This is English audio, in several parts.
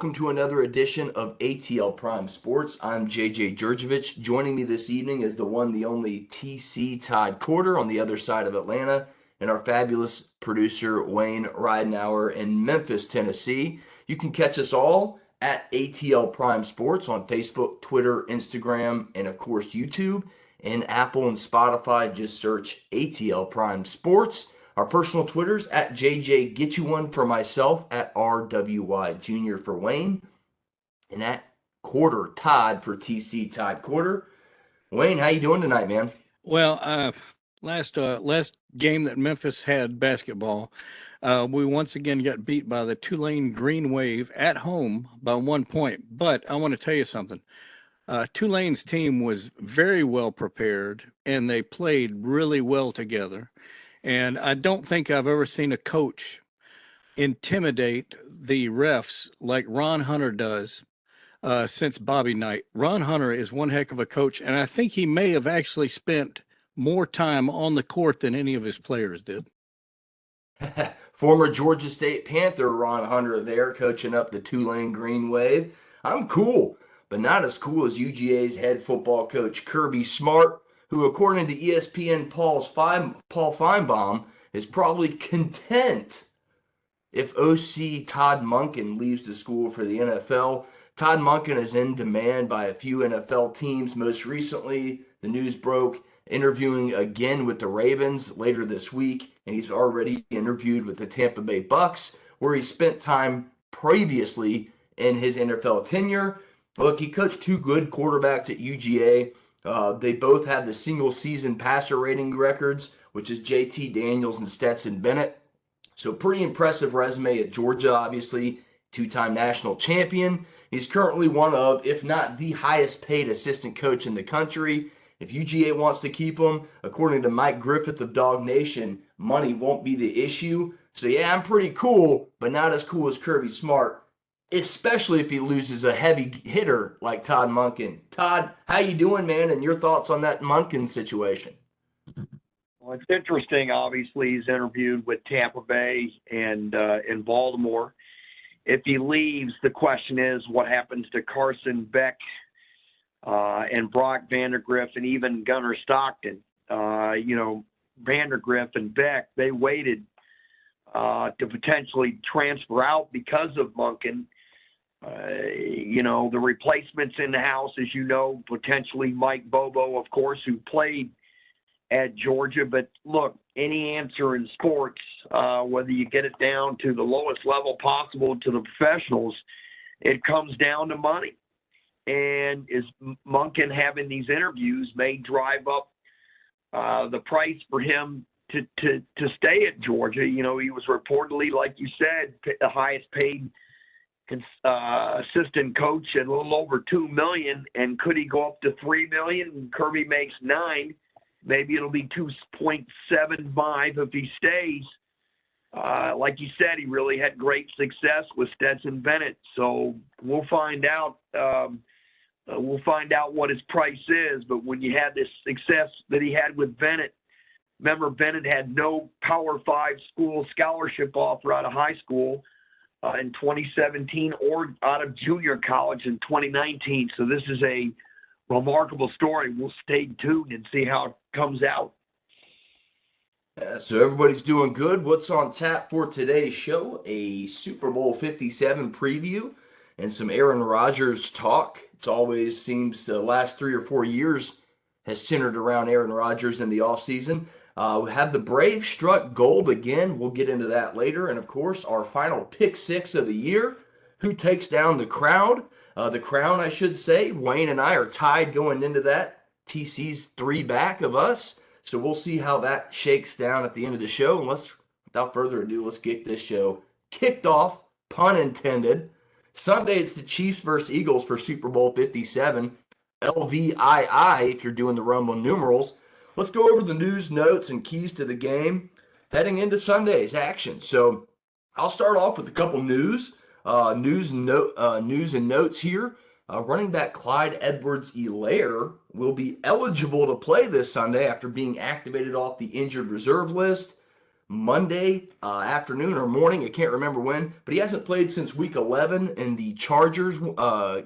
welcome to another edition of ATL Prime Sports. I'm Jurjevich. Joining me this evening is the one, the only TC Todd Corder on the other side of Atlanta, and our fabulous producer Wayne Ridenauer in Memphis, Tennessee. You can catch us all at ATL Prime Sports on Facebook, Twitter, Instagram, and of course YouTube. And Apple and Spotify, just search ATL Prime Sports. Our personal Twitters at JJ Get You One for myself, at RWY Jr. for Wayne, and at Corder Todd for TC Todd Corder. Wayne, how you doing tonight, man? Well, last game that Memphis had basketball, we once again got beat by the Tulane Green Wave at home by 1 point. But I want to tell you something. Tulane's team was very well prepared, and they played really well together. And I don't think I've ever seen a coach intimidate the refs like Ron Hunter does since Bobby Knight. Ron Hunter is one heck of a coach, and I think he may have actually spent more time on the court than any of his players did. Former Georgia State Panther Ron Hunter there coaching up the Tulane Green Wave. I'm cool, but not as cool as UGA's head football coach Kirby Smart, who, according to ESPN Paul Feinbaum, is probably content if OC Todd Monken leaves the school for the NFL. Todd Monken is in demand by a few NFL teams. Most recently, the news broke, interviewing again with the Ravens later this week, and he's already interviewed with the Tampa Bay Bucks, where he spent time previously in his NFL tenure. Look, he coached two good quarterbacks at UGA. They both have the single-season passer rating records, which is J.T. Daniels and Stetson Bennett. So pretty impressive resume at Georgia, obviously, two-time national champion. He's currently one of, if not the highest-paid assistant coach in the country. If UGA wants to keep him, according to Mike Griffith of Dog Nation, money won't be the issue. So yeah, I'm pretty cool, but not as cool as Kirby Smart, especially if he loses a heavy hitter like Todd Monken. Todd, how you doing, man, and your thoughts on that Monken situation? Well, it's interesting. Obviously, he's interviewed with Tampa Bay and in Baltimore. If he leaves, the question is what happens to Carson Beck and Brock Vandergriff and even Gunnar Stockton. Vandergriff and Beck, they waited to potentially transfer out because of Monken. The replacements in the house, as you know, potentially Mike Bobo, of course, who played at Georgia. But look, any answer in sports, whether you get it down to the lowest level possible to the professionals, it comes down to money. And is Monken having these interviews may drive up the price for him to stay at Georgia. He was reportedly, like you said, the highest paid assistant coach at a little over $2 million, and could he go up to $3 million? Kirby makes $9 million. Maybe it'll be 2.75 if he stays. Like you said, he really had great success with Stetson Bennett. So we'll find out. We'll find out what his price is. But when you had this success that he had with Bennett, remember Bennett had no Power 5 school scholarship offer out of high school in 2017 or out of junior college in 2019. So this is a remarkable story. We'll stay tuned and see how it comes out. Yeah, so everybody's doing good. What's on tap for today's show? A Super Bowl 57 preview and some Aaron Rodgers talk. It always seems the last 3 or 4 years has centered around Aaron Rodgers in the offseason. We have the Braves struck gold again. We'll get into that later. And, of course, our final pick six of the year. Who takes down the crowd? The crown, I should say. Wayne and I are tied going into that. TC's 3 back of us. So we'll see how that shakes down at the end of the show. And without further ado, let's get this show kicked off, pun intended. Sunday, it's the Chiefs versus Eagles for Super Bowl 57. LVII, if you're doing the Roman numerals. Let's go over the news, notes, and keys to the game heading into Sunday's action. So I'll start off with a couple news and notes here. Running back Clyde Edwards-Helaire will be eligible to play this Sunday after being activated off the injured reserve list. Monday afternoon or morning. I can't remember when, but he hasn't played since week 11 in the Chargers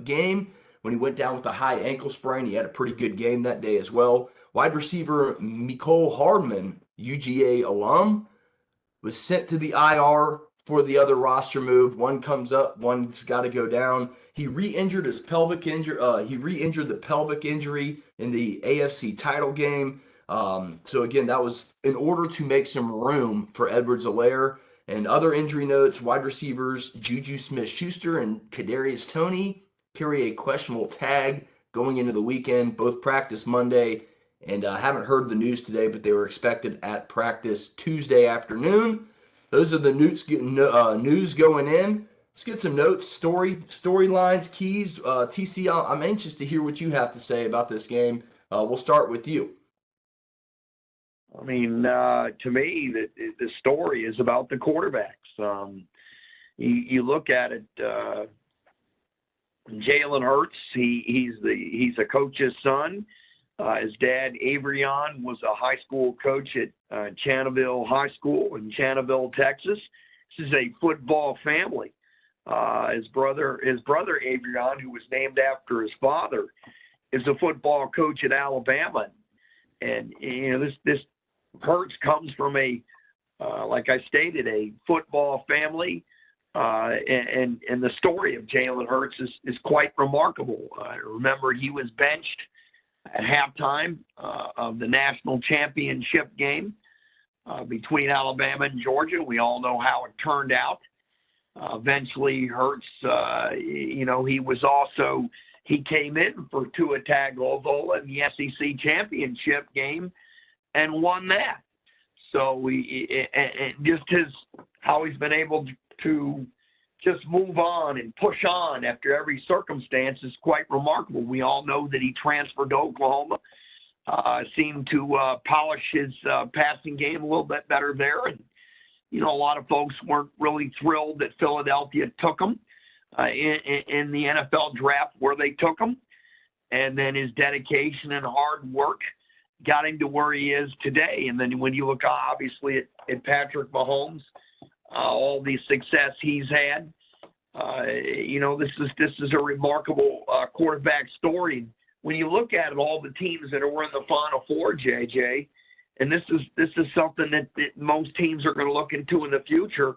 game when he went down with a high ankle sprain. He had a pretty good game that day as well. Wide receiver Mecole Hardman, UGA alum, was sent to the IR for the other roster move. One comes up, one's got to go down. He re-injured his pelvic injury. He re-injured the pelvic injury in the AFC title game. So again, that was in order to make some room for Edwards-Helaire. And other injury notes: wide receivers Juju Smith-Schuster and Kadarius Toney carry a questionable tag going into the weekend. Both practice Monday. And I haven't heard the news today, but they were expected at practice Tuesday afternoon. Those are the news going in. Let's get some notes, storylines, keys. TC, I'm anxious to hear what you have to say about this game. We'll start with you. I mean, to me, the story is about the quarterbacks. You look at it. Jalen Hurts, he's a coach's son. His dad, Avrion, was a high school coach at Channaville High School in Channaville, Texas. This is a football family. His brother Avrion, who was named after his father, is a football coach at Alabama. And this Hurts comes from like I stated, a football family. And the story of Jalen Hurts is quite remarkable. Remember, he was benched at halftime of the national championship game between Alabama and Georgia. We all know how it turned out. Eventually, Hurts, he came in for Tua Tagovailoa in the SEC championship game and won that. So how he's been able to just move on and push on after every circumstance is quite remarkable. We all know that he transferred to Oklahoma, seemed to polish his passing game a little bit better there. And, a lot of folks weren't really thrilled that Philadelphia took him in the NFL draft where they took him. And then his dedication and hard work got him to where he is today. And then when you look, obviously, at Patrick Mahomes, all the success he's had, this is a remarkable quarterback story. When you look at it, all the teams that are in the Final Four, JJ, and this is something that most teams are going to look into in the future.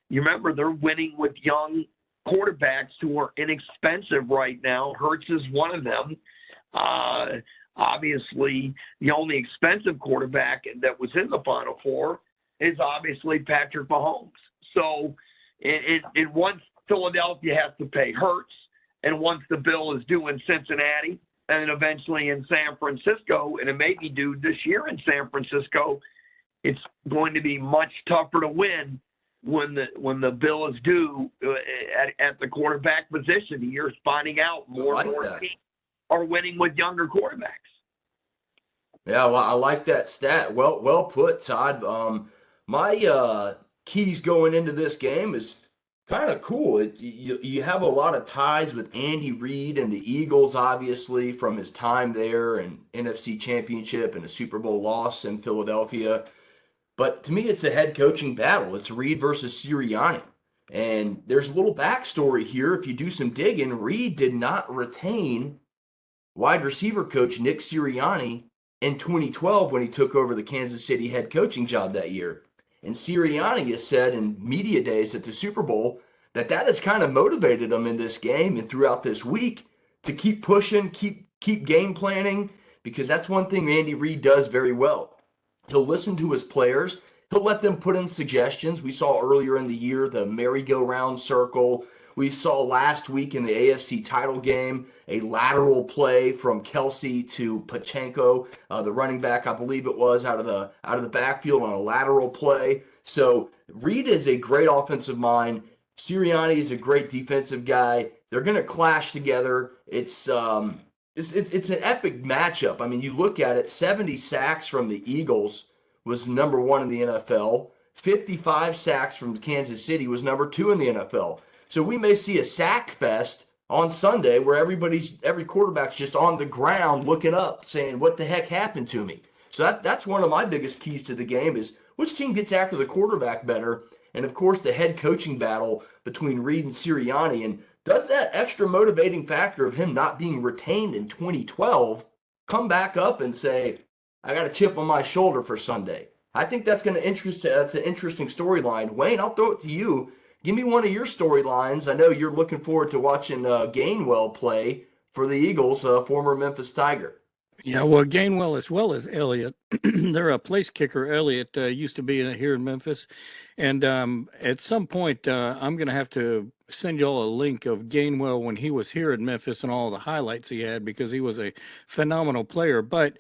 You remember, they're winning with young quarterbacks who are inexpensive right now. Hurts is one of them. Obviously, the only expensive quarterback that was in the Final Four is obviously Patrick Mahomes. So it once Philadelphia has to pay Hurts, and once the bill is due in Cincinnati, and eventually in San Francisco, and it may be due this year in San Francisco, it's going to be much tougher to win when the bill is due at the quarterback position. You're finding out more and more teams are winning with younger quarterbacks. Yeah, well, I like that stat. Well put, Todd. My keys going into this game is kind of cool. You have a lot of ties with Andy Reid and the Eagles, obviously, from his time there and NFC Championship and a Super Bowl loss in Philadelphia. But to me, it's a head coaching battle. It's Reid versus Sirianni. And there's a little backstory here. If you do some digging, Reid did not retain wide receiver coach Nick Sirianni in 2012 when he took over the Kansas City head coaching job that year. And Sirianni has said in media days at the Super Bowl that has kind of motivated him in this game and throughout this week to keep pushing, keep game planning, because that's one thing Andy Reid does very well. He'll listen to his players. He'll let them put in suggestions. We saw earlier in the year the merry-go-round circle. We saw last week in the AFC title game a lateral play from Kelsey to Pachenko, the running back, I believe it was, out of the backfield on a lateral play. So Reid is a great offensive mind. Sirianni is a great defensive guy. They're going to clash together. It's an epic matchup. I mean, you look at it, 70 sacks from the Eagles was number 1 in the NFL. 55 sacks from Kansas City was number 2 in the NFL. So we may see a sack fest on Sunday where every quarterback's just on the ground looking up saying, what the heck happened to me? So that's one of my biggest keys to the game is which team gets after the quarterback better, and of course the head coaching battle between Reed and Sirianni, and does that extra motivating factor of him not being retained in 2012 come back up and say, I got a chip on my shoulder for Sunday? I think that's going to that's an interesting storyline. Wayne, I'll throw it to you. Give me one of your storylines. I know you're looking forward to watching Gainwell play for the Eagles, former Memphis Tiger. Yeah, well, Gainwell as well as Elliott. They're a place kicker. Elliott used to be here in Memphis. And at some point, I'm going to have to send you all a link of Gainwell when he was here in Memphis and all the highlights he had, because he was a phenomenal player. But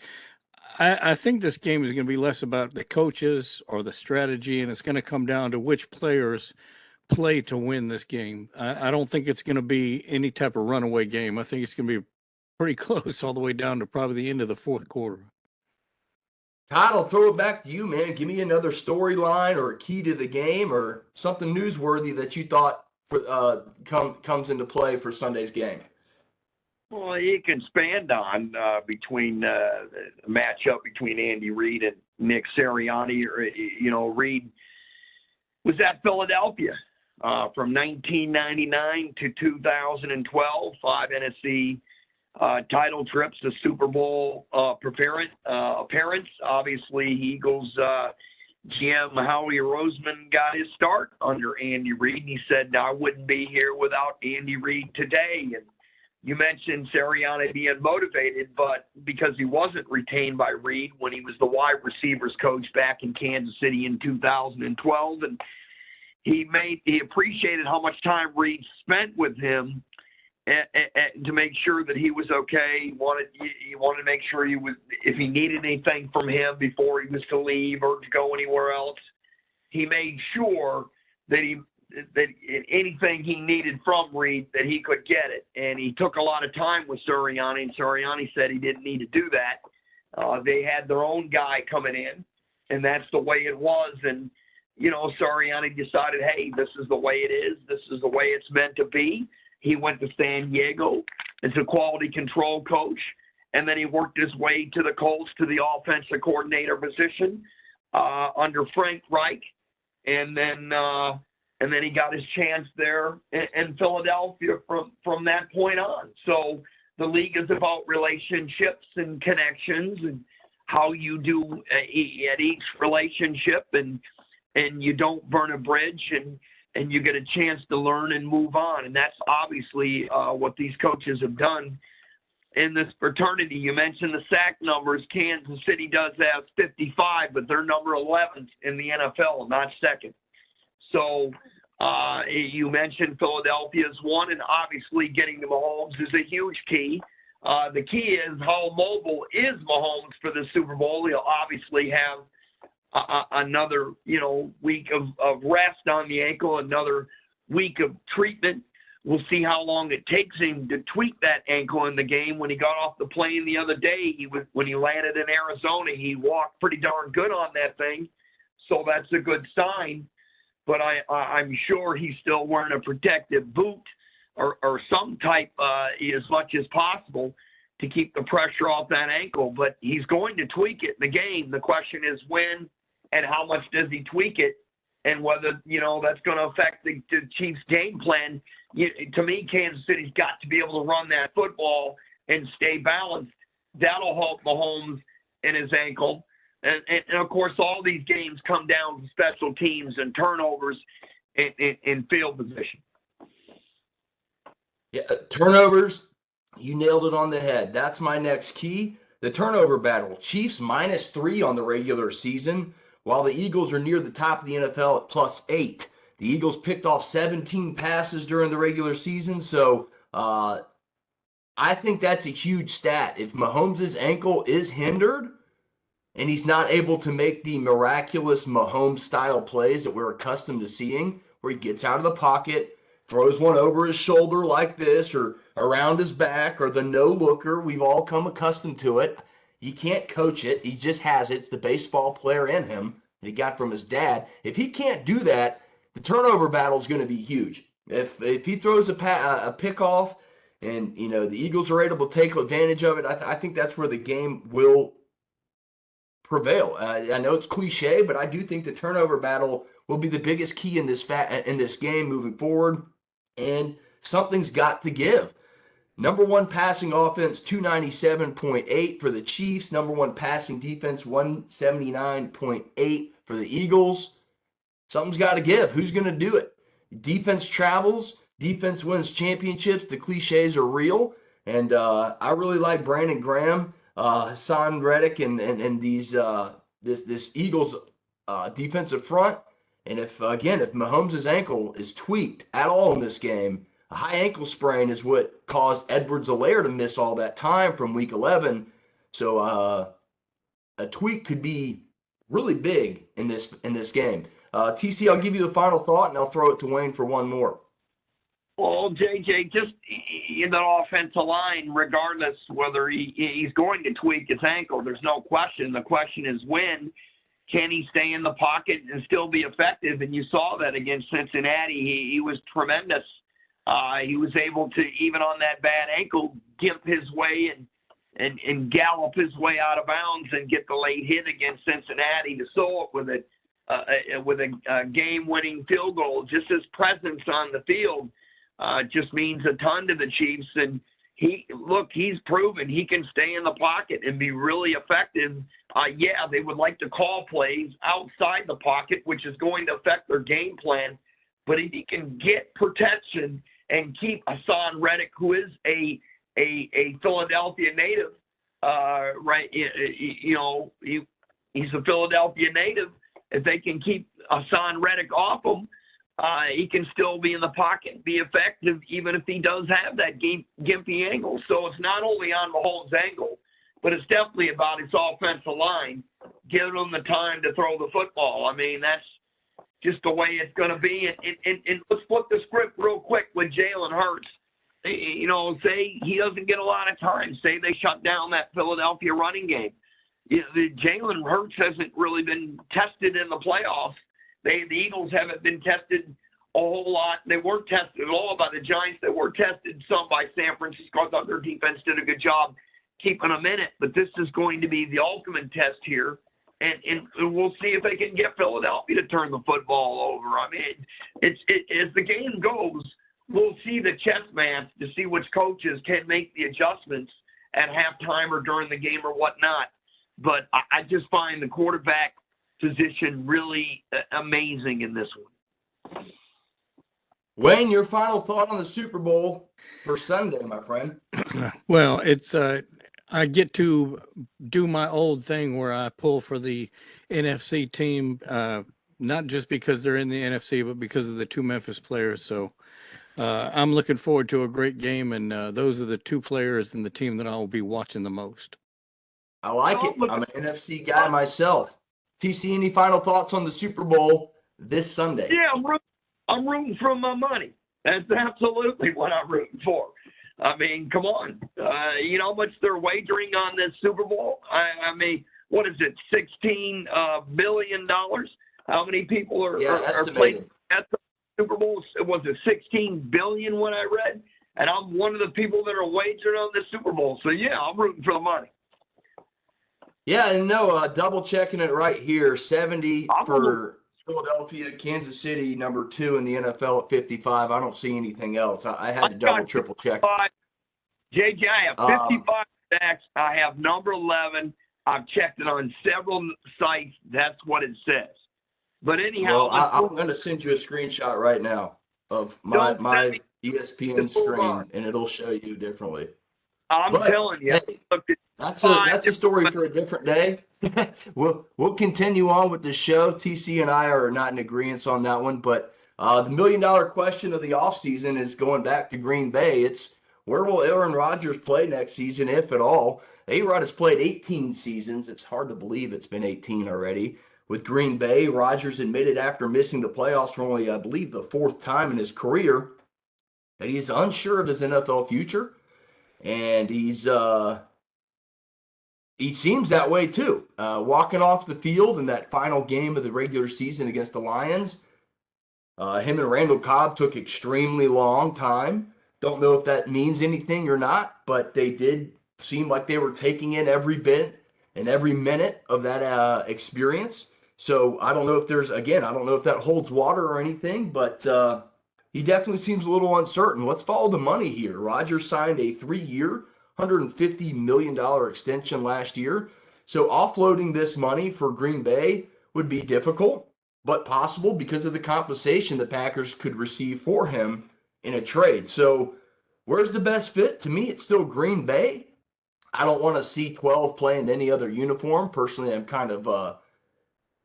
I think this game is going to be less about the coaches or the strategy, and it's going to come down to which players play to win this game. I don't think it's going to be any type of runaway game. I think it's going to be pretty close all the way down to probably the end of the fourth quarter. Todd, I'll throw it back to you, man. Give me another storyline or a key to the game or something newsworthy that you thought comes into play for Sunday's game. Well, you can expand on between the matchup between Andy Reid and Nick Sirianni. Reid was at Philadelphia from 1999 to 2012, 5 NFC title trips, the Super Bowl appearance. Obviously, Eagles GM Howie Roseman got his start under Andy Reid, and he said, I wouldn't be here without Andy Reid today. And you mentioned Sirianni being motivated, but because he wasn't retained by Reid when he was the wide receivers coach back in Kansas City in 2012, and he appreciated how much time Reid spent with him to make sure that he was okay. He wanted to make sure if he needed anything from him before he was to leave or to go anywhere else, he made sure that anything he needed from Reid, that he could get it. And he took a lot of time with Sirianni, and Sirianni said he didn't need to do that. They had their own guy coming in, and that's the way it was. And, Sirianni decided, hey, this is the way it is. This is the way it's meant to be. He went to San Diego as a quality control coach, and then he worked his way to the Colts to the offensive coordinator position under Frank Reich. And then he got his chance there in Philadelphia from that point on. So the league is about relationships and connections and how you do at each relationship, and you don't burn a bridge, and you get a chance to learn and move on. And that's obviously what these coaches have done in this fraternity. You mentioned the sack numbers. Kansas City does have 55, but they're number 11 in the NFL, not second. So you mentioned Philadelphia's one, and obviously getting to Mahomes is a huge key. The key is how mobile is Mahomes for the Super Bowl. He'll obviously have another week of rest on the ankle, another week of treatment. We'll see how long it takes him to tweak that ankle in the game. When he got off the plane the other day, when he landed in Arizona, he walked pretty darn good on that thing. So that's a good sign. But I'm sure he's still wearing a protective boot or some type as much as possible to keep the pressure off that ankle. But he's going to tweak it in the game. The question is when and how much does he tweak it, and whether, that's going to affect the Chiefs' game plan. To me, Kansas City's got to be able to run that football and stay balanced. That'll help Mahomes and his ankle. And of course, all these games come down to special teams and turnovers in field position. Yeah, turnovers, you nailed it on the head. That's my next key. The turnover battle. Chiefs -3 on the regular season, while the Eagles are near the top of the NFL at +8. The Eagles picked off 17 passes during the regular season, so I think that's a huge stat. If Mahomes' ankle is hindered and he's not able to make the miraculous Mahomes-style plays that we're accustomed to seeing, where he gets out of the pocket, throws one over his shoulder like this or around his back, or the no-looker, we've all come accustomed to it. You can't coach it. He just has it. It's the baseball player in him that he got from his dad. If he can't do that, the turnover battle is going to be huge. If he throws a pick off and, the Eagles are able to take advantage of it, I think that's where the game will prevail. I know it's cliche, but I do think the turnover battle will be the biggest key in this game moving forward, and something's got to give. Number one passing offense, 297.8 for the Chiefs. Number one passing defense, 179.8 for the Eagles. Something's got to give. Who's going to do it? Defense travels. Defense wins championships. The cliches are real. And I really like Brandon Graham, Hassan Reddick, and this Eagles defensive front. And if Mahomes' ankle is tweaked at all in this game, a high ankle sprain is what caused Edwards-Helaire to miss all that time from Week 11. So a tweak could be really big in this game. TC, I'll give you the final thought, and I'll throw it to Wayne for one more. Well, JJ, just in the offensive line, regardless whether he's going to tweak his ankle, there's no question. The question is when. Can he stay in the pocket and still be effective? And you saw that against Cincinnati. He was tremendous. He was able to, even on that bad ankle, gimp his way and gallop his way out of bounds and get the late hit against Cincinnati to sew it with a game-winning field goal. Just his presence on the field just means a ton to the Chiefs. And he's proven he can stay in the pocket and be really effective. They would like to call plays outside the pocket, which is going to affect their game plan. But if he can get protection and keep Hassan Reddick, who is a Philadelphia native, he's a Philadelphia native. If they can keep Hassan Reddick off him, he can still be in the pocket and be effective, even if he does have that gimpy angle. So it's not only on Mahomes' angle, but it's definitely about his offensive line, giving them the time to throw the football. I mean, that's just the way it's going to be. And let's flip the script real quick with Jalen Hurts. Say he doesn't get a lot of time. Say they shut down that Philadelphia running game. Jalen Hurts hasn't really been tested in the playoffs. The Eagles haven't been tested a whole lot. They weren't tested at all by the Giants. They were tested some by San Francisco. I thought their defense did a good job keeping them in it. But this is going to be the ultimate test here. And we'll see if they can get Philadelphia to turn the football over. I mean, as the game goes, we'll see the chess match to see which coaches can make the adjustments at halftime or during the game or whatnot. But I just find the quarterback position really amazing in this one. Wayne, your final thought on the Super Bowl for Sunday, my friend? Well, it's I get to do my old thing where I pull for the NFC team, not just because they're in the NFC, but because of the two Memphis players. So I'm looking forward to a great game, and those are the two players in the team that I'll be watching the most. I like it. I'm an NFC guy myself. TC, any final thoughts on the Super Bowl this Sunday? Yeah, I'm rooting for my money. That's absolutely what I'm rooting for. I mean, come on. You know how much they're wagering on this Super Bowl? I mean, what is it, $16 billion? How many people are playing at the Super Bowl? Was it $16 billion when I read? And I'm one of the people that are wagering on the Super Bowl. So, yeah, I'm rooting for the money. Yeah, and no, double checking it right here. 70 for Philadelphia, Kansas City, number 2 in the NFL at 55. I don't see anything else. I had to triple check. JJ, I have 55 sacks. I have number 11. I've checked it on several sites. That's what it says. But anyhow, well, I'm going to send you a screenshot right now of my ESPN screen, and it'll show you differently. I'm telling you. Hey, that's a story for a different day. We'll continue on with the show. TC and I are not in agreement on that one, but the $1 million question of the offseason is going back to Green Bay. It's where will Aaron Rodgers play next season, if at all? A-Rod has played 18 seasons. It's hard to believe it's been 18 already. With Green Bay, Rodgers admitted after missing the playoffs for only, I believe, the 4th time in his career that he's unsure of his NFL future. And he seems that way too. Walking off the field in that final game of the regular season against the Lions, him and Randall Cobb took extremely long time. Don't know if that means anything or not, but they did seem like they were taking in every bit and every minute of that experience. So I don't know if I don't know if that holds water or anything, but he definitely seems a little uncertain. Let's follow the money here. Rodgers signed a 3-year, $150 million extension last year. So offloading this money for Green Bay would be difficult, but possible because of the compensation the Packers could receive for him in a trade. So where's the best fit? To me, it's still Green Bay. I don't want to see 12 playing any other uniform. Personally, I'm kind of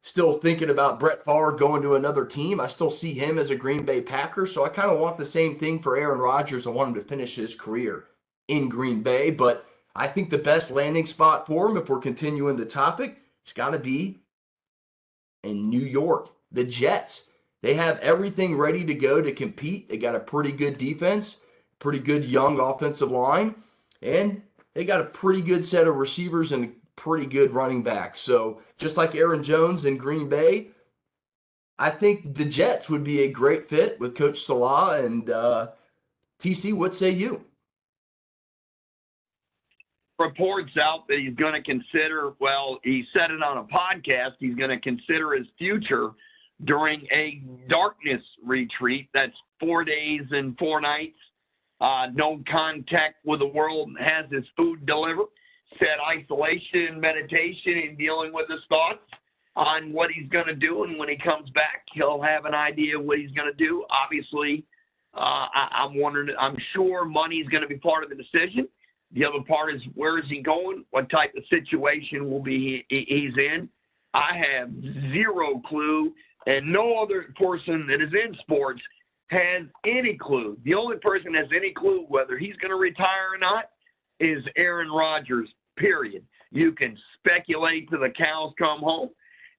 still thinking about Brett Favre going to another team. I still see him as a Green Bay Packer. So I kind of want the same thing for Aaron Rodgers. I want him to finish his career in Green Bay. But I think the best landing spot for him, if we're continuing the topic, it's got to be in New York. The Jets. They have everything ready to go to compete. They got a pretty good defense, pretty good young offensive line, and they got a pretty good set of receivers and pretty good running backs. So just like Aaron Jones in Green Bay, I think the Jets would be a great fit with Coach Salah. And TC, what say you? Reports out that he's going to consider, well, he said it on a podcast, he's going to consider his future during a darkness retreat. That's 4 days and 4 nights. No contact with the world, has his food delivered. Said isolation, meditation, and dealing with his thoughts on what he's going to do. And when he comes back, he'll have an idea of what he's going to do. Obviously, I'm sure money is going to be part of the decision. The other part is, where is he going? What type of situation will be he's in? I have zero clue, and no other person that is in sports has any clue. The only person that has any clue whether he's going to retire or not is Aaron Rodgers, period. You can speculate till the cows come home,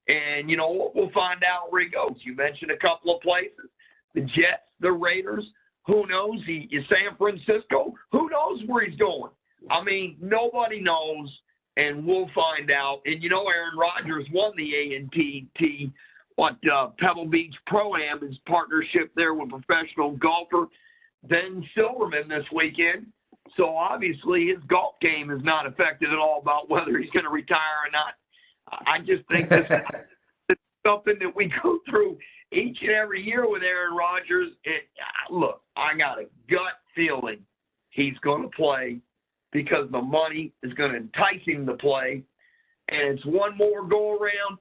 and you know what? We'll find out where he goes. You mentioned a couple of places, the Jets, the Raiders. Who knows? San Francisco. Who knows where he's going? I mean, nobody knows, and we'll find out. And you know, Aaron Rodgers won the A&T Pebble Beach Pro-Am, his partnership there with professional golfer Ben Silverman this weekend. So obviously his golf game is not affected at all about whether he's going to retire or not. I just think this is something that we go through each and every year with Aaron Rodgers. Look, I got a gut feeling he's going to play because the money is going to entice him to play. And it's one more go around,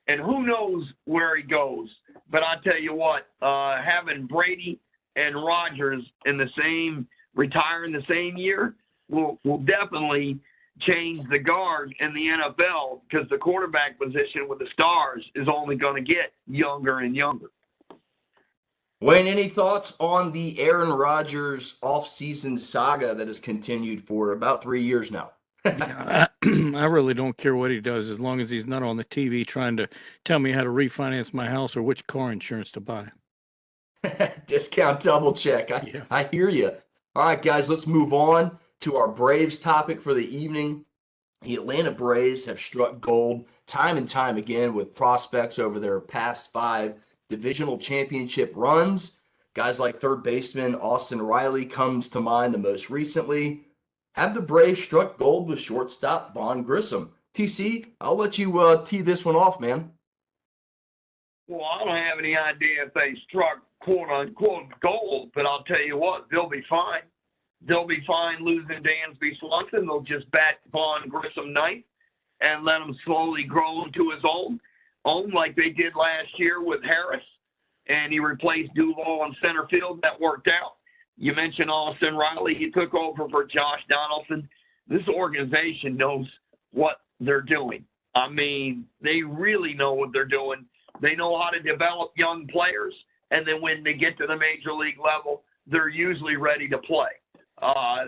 and who knows where he goes. But I tell you what, having Brady and Rodgers retire in the same year will definitely change the guard in the NFL, because the quarterback position with the stars is only going to get younger and younger. Wayne, any thoughts on the Aaron Rodgers offseason saga that has continued for about 3 years now? Yeah, I really don't care what he does as long as he's not on the TV trying to tell me how to refinance my house or which car insurance to buy. Discount double check. I hear you. All right, guys, let's move on to our Braves topic for the evening. The Atlanta Braves have struck gold time and time again with prospects over their past 5 divisional championship runs. Guys like third baseman Austin Riley comes to mind the most recently. Have the Braves struck gold with shortstop Vaughn Grissom? TC, I'll let you tee this one off, man. Well, I don't have any idea if they struck quote-unquote gold, but I'll tell you what, they'll be fine. They'll be fine losing Dansby Swanson. They'll just bat Vaughn Grissom ninth and let him slowly grow into his own like they did last year with Harris, and he replaced Duval in center field. That worked out. You mentioned Austin Riley. He took over for Josh Donaldson. This organization knows what they're doing. I mean, they really know what they're doing. They know how to develop young players, and then when they get to the major league level, they're usually ready to play.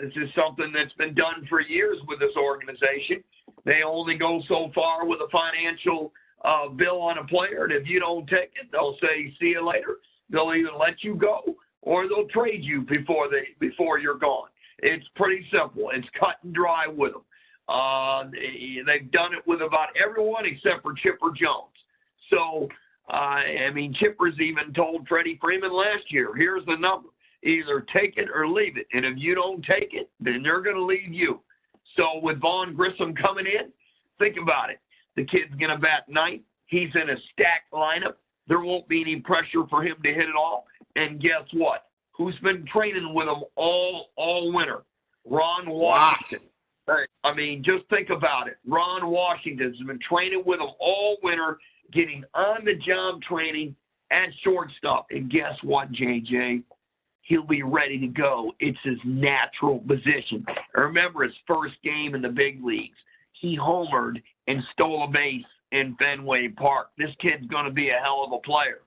This is something that's been done for years with this organization. They only go so far with a financial bill on a player, and if you don't take it, they'll say, see you later. They'll either let you go or they'll trade you before you're gone. It's pretty simple. It's cut and dry with them. They've done it with about everyone except for Chipper Jones. So, I mean, Chipper's even told Freddie Freeman last year, here's the number. Either take it or leave it. And if you don't take it, then they're going to leave you. So with Vaughn Grissom coming in, Think about it. The kid's going to bat ninth. He's in a stacked lineup. There won't be any pressure for him to hit it all. And guess what? Who's been training with him all winter? Ron Washington. I mean, just think about it. Ron Washington has been training with him all winter, getting on-the-job training at shortstop. And guess what, JJ? He'll be ready to go. It's his natural position. I remember his first game in the big leagues. He homered and stole a base in Fenway Park. This kid's going to be a hell of a player.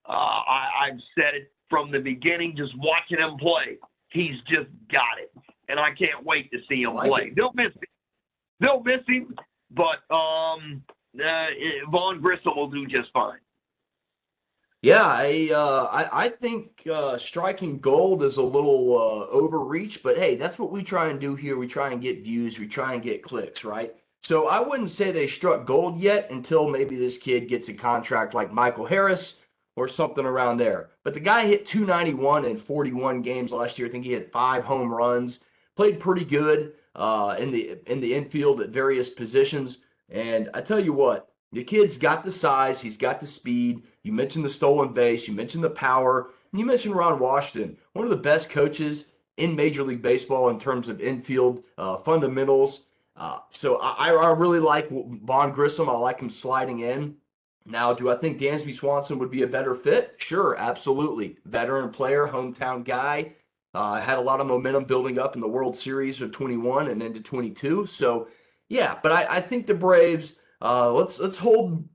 I've said it from the beginning, just watching him play. He's just got it. And I can't wait to see him play. They'll miss him, but Vaughn Grissom will do just fine. Yeah, I think striking gold is a little overreach, but hey, that's what we try and do here. We try and get views, we try and get clicks, right? So I wouldn't say they struck gold yet until maybe this kid gets a contract like Michael Harris or something around there. But the guy hit 291 in 41 games last year. I think he had 5 home runs, played pretty good in the infield at various positions. And I tell you what, the kid's got the size, he's got the speed. You mentioned the stolen base, you mentioned the power, and you mentioned Ron Washington, one of the best coaches in Major League Baseball in terms of infield fundamentals. So I really like Vaughn Grissom. I like him sliding in. Now, do I think Dansby Swanson would be a better fit? Sure, absolutely. Veteran player, hometown guy. Had a lot of momentum building up in the World Series of 21 and into 22. So, yeah, but I think the Braves, let's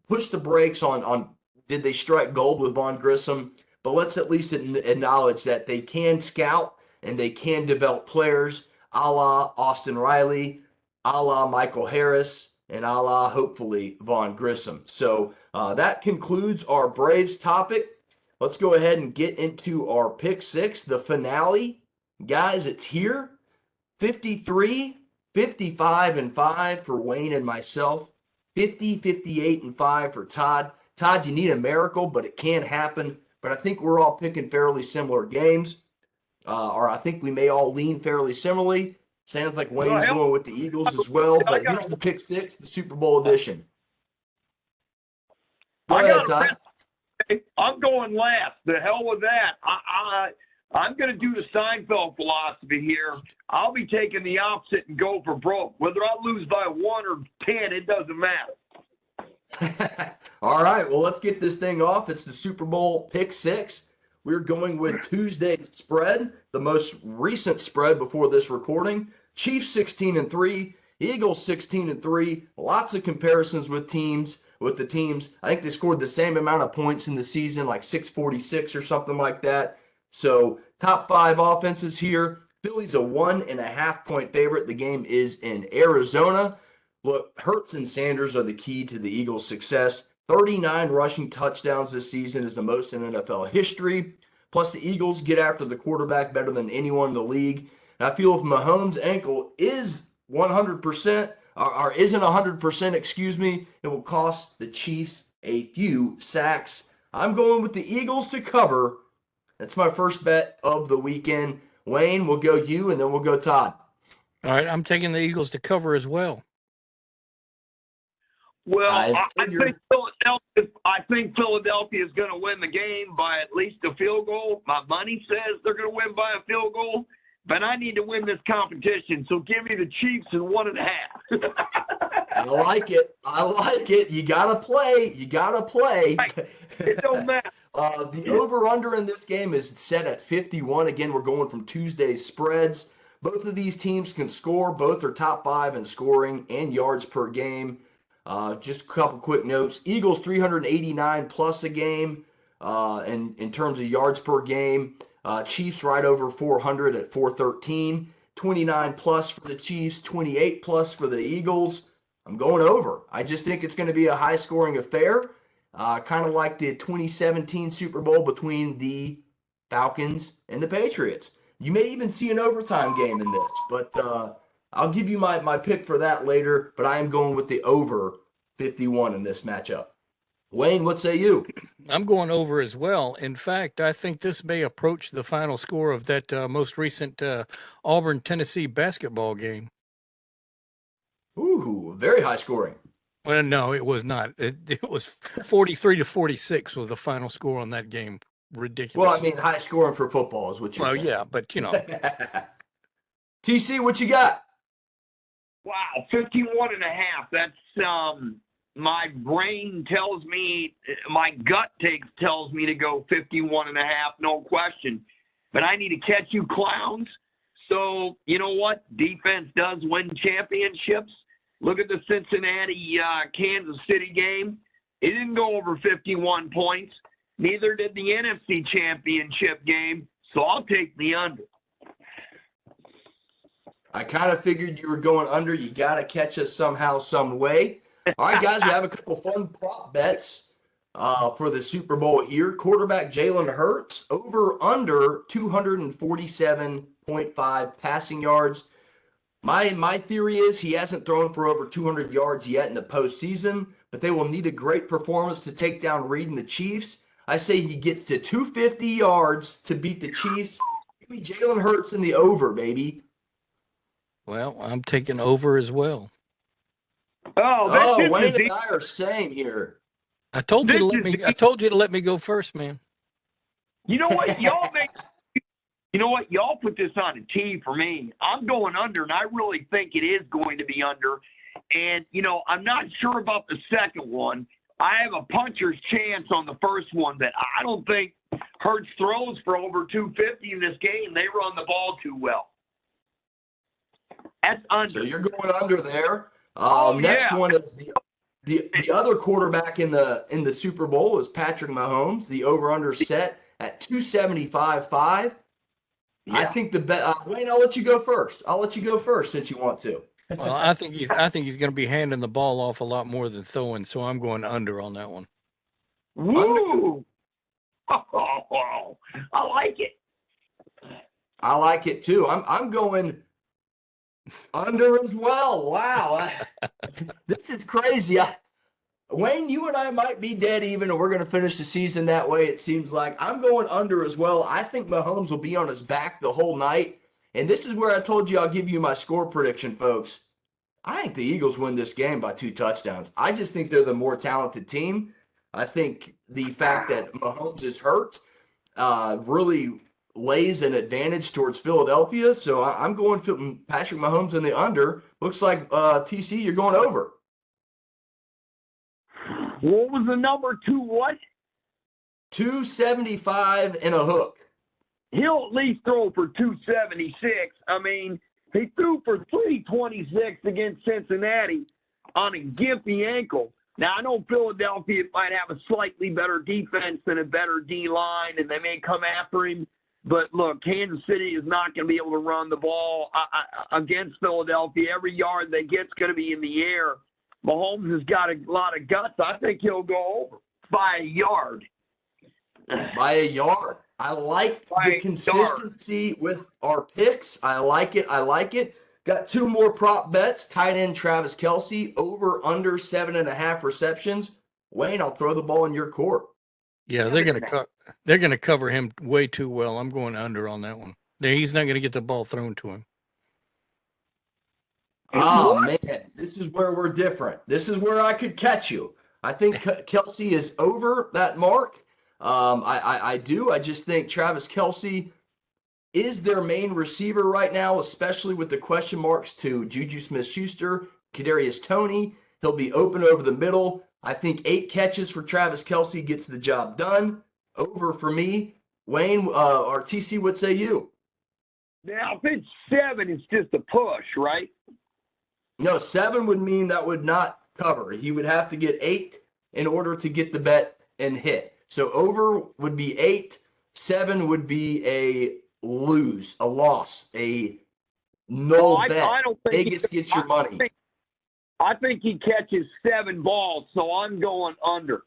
push the brakes on did they strike gold with Vaughn Grissom, but let's at least acknowledge that they can scout and they can develop players a la Austin Riley, a la Michael Harris, and a la, hopefully, Vaughn Grissom. So that concludes our Braves topic. Let's go ahead and get into our Pick 6, the finale. Guys, it's here. 53, 55, and 5 for Wayne and myself. 50, 58, and 5 for Todd. Todd, you need a miracle, but it can happen. But I think we're all picking fairly similar games. Or I think we may all lean fairly similarly. Sounds like Wayne's going with the Eagles as well. But here's the Pick 6, the Super Bowl edition. Go ahead, Todd. I'm going last. The hell with that. I'm going to do the Seinfeld philosophy here. I'll be taking the opposite and go for broke. Whether I lose by 1 or 10, it doesn't matter. All right, well, let's get this thing off. It's the Super Bowl Pick 6. We're going with Tuesday's spread, the most recent spread before this recording. Chiefs 16-3, Eagles 16-3. Lots of comparisons with the teams. I think they scored the same amount of points in the season, like 646 or something like that. So top 5 offenses here. Philly's a 1.5-point favorite. The game is in Arizona. Look, Hurts and Sanders are the key to the Eagles' success. 39 rushing touchdowns this season is the most in NFL history. Plus, the Eagles get after the quarterback better than anyone in the league. And I feel if Mahomes' ankle is 100%, or isn't 100%, it will cost the Chiefs a few sacks. I'm going with the Eagles to cover. That's my first bet of the weekend. Wayne, we'll go you, and then we'll go Todd. All right, I'm taking the Eagles to cover as well. Well, I think Philadelphia is going to win the game by at least a field goal. My money says they're going to win by a field goal, but I need to win this competition. So give me the Chiefs in 1.5. I like it. You gotta play. Right. It don't matter. The over/under in this game is set at 51. Again, we're going from Tuesday's spreads. Both of these teams can score. Both are top 5 in scoring and yards per game. Just a couple quick notes. Eagles 389 plus a game in terms of yards per game. Chiefs right over 400 at 413. 29 plus for the Chiefs, 28 plus for the Eagles. I'm going over. I just think it's going to be a high-scoring affair, kind of like the 2017 Super Bowl between the Falcons and the Patriots. You may even see an overtime game in this, but I'll give you my pick for that later, but I am going with the over 51 in this matchup. Wayne, what say you? I'm going over as well. In fact, I think this may approach the final score of that most recent Auburn-Tennessee basketball game. Ooh, very high scoring. Well, no, it was not. It was 43-46 was the final score on that game. Ridiculous. Well, I mean, high scoring for football is what you're Well, saying. yeah, but you know, TC, what you got? Wow, 51.5. That's my brain tells me, my gut tells me to go 51.5, no question. But I need to catch you clowns. So, you know what? Defense does win championships. Look at the Cincinnati Kansas City game. It didn't go over 51 points. Neither did the NFC Championship game. So I'll take the under. I kind of figured you were going under. You got to catch us somehow, some way. All right, guys, we have a couple fun prop bets for the Super Bowl here. Quarterback Jalen Hurts, over under 247.5 passing yards. My theory is he hasn't thrown for over 200 yards yet in the postseason, but they will need a great performance to take down Reed and the Chiefs. I say he gets to 250 yards to beat the Chiefs. Give me Jalen Hurts in the over, baby. well, I'm taking over as well. Oh, Wayne and I are same here. I told you to let me. I told you to let me go first, man. You know what? Y'all put this on a tee for me. I'm going under, and I really think it is going to be under. And, I'm not sure about the second one. I have a puncher's chance on the first one that I don't think Hurts throws for over 250 in this game. They run the ball too well. That's under. So you're going under there. Oh, next yeah. one is the other quarterback in the Super Bowl is Patrick Mahomes. The over/under set at 275.5. Yeah. I think the bet. Wayne, I'll let you go first. Since you want to. Well, I think he's going to be handing the ball off a lot more than throwing, so I'm going under on that one. Woo! Oh, I like it. I like it too. I'm going under as well. Wow, this is crazy. Wayne, you and I might be dead even, and we're going to finish the season that way, it seems like. I'm going under as well. I think Mahomes will be on his back the whole night. And this is where I told you I'll give you my score prediction, folks. I think the Eagles win this game by 2 touchdowns. I just think they're the more talented team. I think the fact that Mahomes is hurt really lays an advantage towards Philadelphia. So I'm going Patrick Mahomes in the under. Looks like, TC, you're going over. What was the number 2 what? 275 and a hook. He'll at least throw for 276. I mean, he threw for 326 against Cincinnati on a gimpy ankle. Now, I know Philadelphia might have a slightly better defense and a better D-line, and they may come after him. But, look, Kansas City is not going to be able to run the ball against Philadelphia. Every yard they get's going to be in the air. Mahomes has got a lot of guts. I think he'll go over by a yard. By a yard. I like the consistency with our picks. I like it. Got 2 more prop bets. Tight end Travis Kelce, over under 7.5 receptions. Wayne, I'll throw the ball in your court. Yeah, they're going to cover him way too well. I'm going under on that one. He's not going to get the ball thrown to him. Oh, man, this is where we're different. This is where I could catch you. I think Kelce is over that mark. I do. I just think Travis Kelce is their main receiver right now, especially with the question marks to Juju Smith-Schuster, Kadarius Toney. He'll be open over the middle. I think 8 catches for Travis Kelce gets the job done. Over for me. Wayne, or TC, what say you? Now, if it's 7, it's just a push, right? No, 7 would mean that would not cover. He would have to get 8 in order to get the bet and hit. So over would be 8. 7 would be a loss, a null bet. I don't think Vegas gets your money. I think he catches 7 balls, so I'm going under.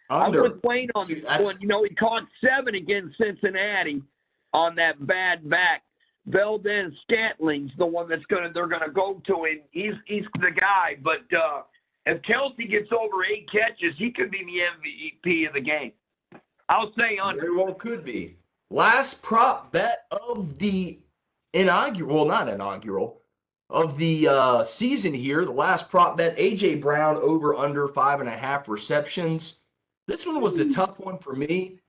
Under. I'm with Wayne on this one. He caught 7 against Cincinnati on that bad back. Belden Scantling's the one they're gonna go to, and he's the guy. But if Kelce gets over 8 catches, he could be the MVP of the game. I'll say under. Very well could be. Last prop bet of the not inaugural, of the season here. The last prop bet, A.J. Brown over under 5.5 receptions. This one was the tough one for me.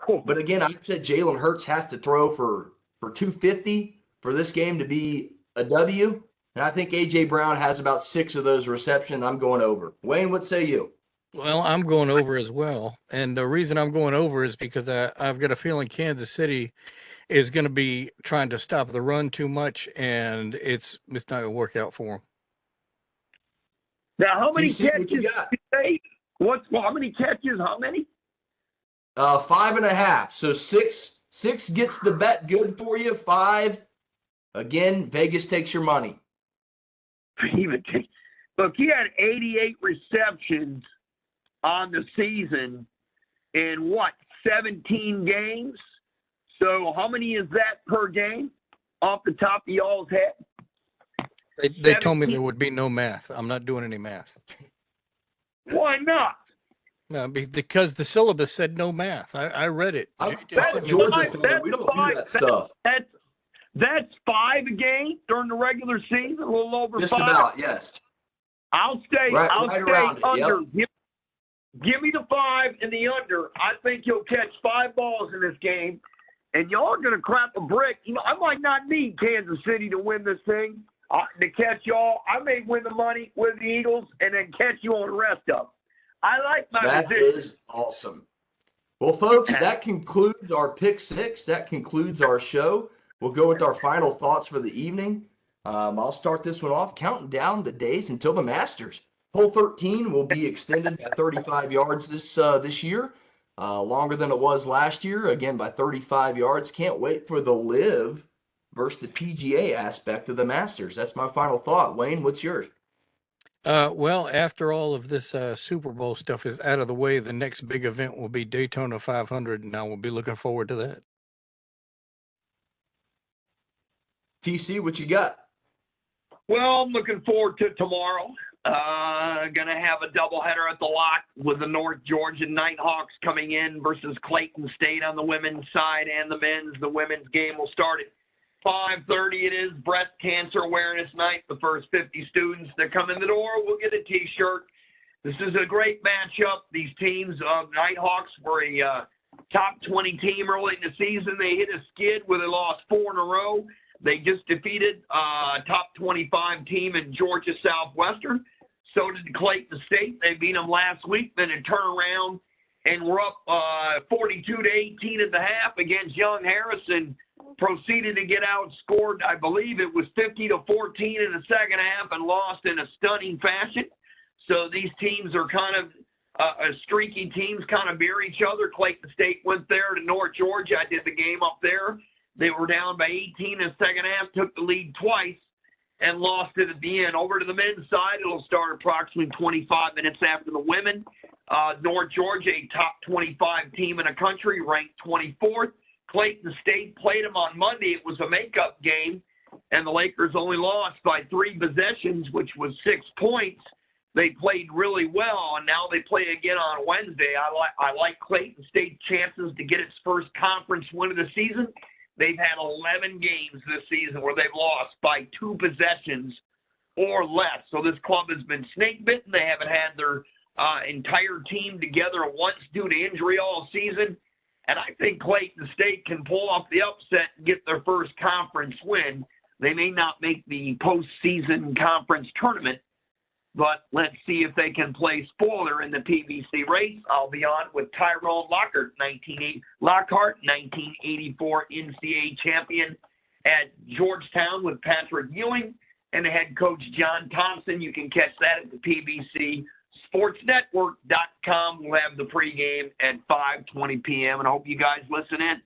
But again, I said Jalen Hurts has to throw for 250 for this game to be a W. And I think A.J. Brown has about 6 of those receptions. I'm going over. Wayne, what say you? Well, I'm going over as well. And the reason I'm going over is because I've got a feeling Kansas City is going to be trying to stop the run too much, and it's not going to work out for them. Now, how many TC, what catches? you got? How many catches? How many? 5.5. So 6 gets the bet good for you. 5, again, Vegas takes your money. Look, he had 88 receptions on the season in 17 games? So how many is that per game off the top of y'all's head? They told me there would be no math. I'm not doing any math. Why not? No, because the syllabus said no math. I read it. I'm a Georgia fan. We don't do that stuff. That's 5 a game during the regular season, a little over 5. Just about, yes. I'll stay around under. Yep. Give me the 5 and the under. I think he'll catch 5 balls in this game, and y'all are going to crap a brick. I might not need Kansas City to win this thing. To catch y'all, I may win the money with the Eagles and then catch you on the rest of them. I like my position. That is awesome. Well, folks, that concludes our Pick 6. That concludes our show. We'll go with our final thoughts for the evening. I'll start this one off, counting down the days until the Masters. Hole 13 will be extended by 35 yards this year, longer than it was last year, again by 35 yards. Can't wait for the Live versus the PGA aspect of the Masters. That's my final thought. Wayne, what's yours? Well, after all of this Super Bowl stuff is out of the way, the next big event will be Daytona 500, and I will be looking forward to that. TC, what you got? Well, I'm looking forward to tomorrow. Going to have a doubleheader at the Lock with the North Georgia Nighthawks coming in versus Clayton State on the women's side and the men's. The women's game will start at 5:30. It is Breast Cancer Awareness Night. The first 50 students that come in the door will get a T-shirt. This is a great matchup. These teams, Nighthawks were a top 20 team early in the season. They hit a skid where they lost 4 in a row. They just defeated a top 25 team in Georgia Southwestern. So did Clayton State. They beat them last week. Then it turned around and we're up 42-18 at the half against Young Harrison. Proceeded to get outscored, I believe it was 50-14 in the second half, and lost in a stunning fashion. So these teams are kind of streaky teams, kind of bear each other. Clayton State went there to North Georgia. I did the game up there. They were down by 18 in the second half, took the lead twice, and lost it at the end. Over to the men's side, it'll start approximately 25 minutes after the women. North Georgia, a top 25 team in the country, ranked 24th. Clayton State played them on Monday. It was a makeup game, and the Lakers only lost by 3 possessions, which was 6 points. They played really well, and now they play again on Wednesday. I like Clayton State's chances to get its first conference win of the season. They've had 11 games this season where they've lost by 2 possessions or less. So this club has been snake bitten. They haven't had their entire team together once due to injury all season. And I think Clayton State can pull off the upset and get their first conference win. They may not make the postseason conference tournament, but let's see if they can play spoiler in the PBC race. I'll be on with Tyrone Lockhart, 1984 NCAA champion at Georgetown with Patrick Ewing, and the head coach John Thompson. You can catch that at the PBC sportsnetwork.com. We'll have the pregame at 5:20 p.m. and I hope you guys listen in.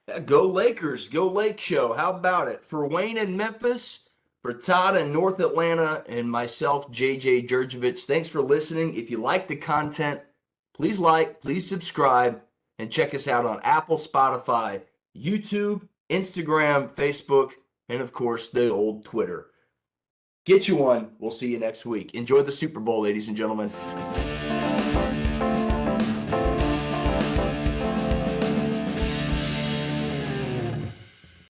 Yeah, go Lakers, go Lake Show. How about it? For Wayne in Memphis, for Todd in North Atlanta, and myself, JJ Jurjevich, thanks for listening. If you like the content, please like, please subscribe, and check us out on Apple, Spotify, YouTube, Instagram, Facebook, and of course, the old Twitter. Get you one. We'll see you next week. Enjoy the Super Bowl, ladies and gentlemen.